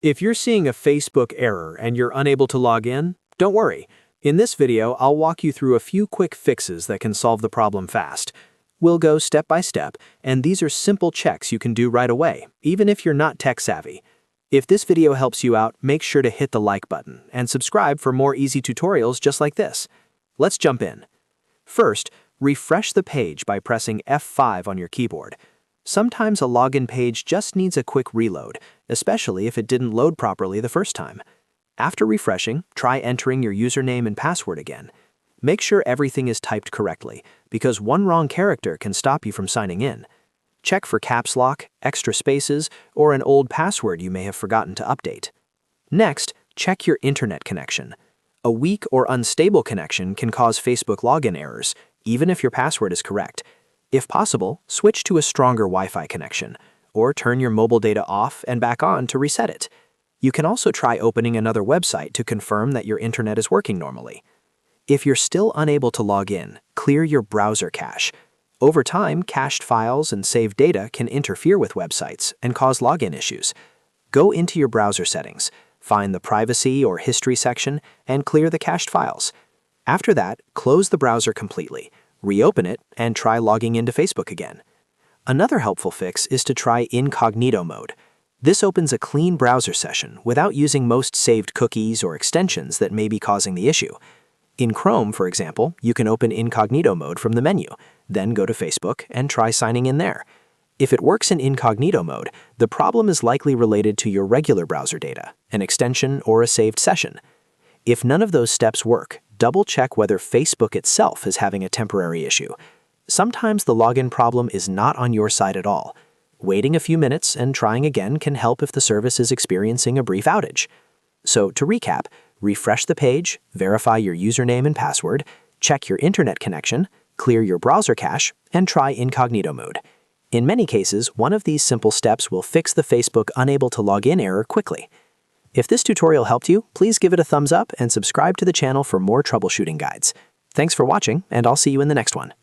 If you're seeing a Facebook error and you're unable to log in, don't worry. In this video, I'll walk you through a few quick fixes that can solve the problem fast. We'll go step by step, and these are simple checks you can do right away, even if you're not tech savvy. If this video helps you out, make sure to hit the like button and subscribe for more easy tutorials just like this. Let's jump in. First, refresh the page by pressing F5 on your keyboard. Sometimes a login page just needs a quick reload, especially if it didn't load properly the first time. After refreshing, try entering your username and password again. Make sure everything is typed correctly, because one wrong character can stop you from signing in. Check for caps lock, extra spaces, or an old password you may have forgotten to update. Next, check your internet connection. A weak or unstable connection can cause Facebook login errors, even if your password is correct. If possible, switch to a stronger Wi-Fi connection, or turn your mobile data off and back on to reset it. You can also try opening another website to confirm that your internet is working normally. If you're still unable to log in, clear your browser cache. Over time, cached files and saved data can interfere with websites and cause login issues. Go into your browser settings, find the privacy or history section, and clear the cached files. After that, close the browser completely, reopen it, and try logging into Facebook again. Another helpful fix is to try Incognito mode. This opens a clean browser session without using most saved cookies or extensions that may be causing the issue. In Chrome, for example, you can open Incognito mode from the menu, then go to Facebook and try signing in there. If it works in Incognito mode, the problem is likely related to your regular browser data, an extension, or a saved session. If none of those steps work, double-check whether Facebook itself is having a temporary issue. Sometimes the login problem is not on your side at all. Waiting a few minutes and trying again can help if the service is experiencing a brief outage. So to recap, refresh the page, verify your username and password, check your internet connection, clear your browser cache, and try Incognito mode. In many cases, one of these simple steps will fix the Facebook unable to log in error quickly. If this tutorial helped you, please give it a thumbs up and subscribe to the channel for more troubleshooting guides. Thanks for watching, and I'll see you in the next one.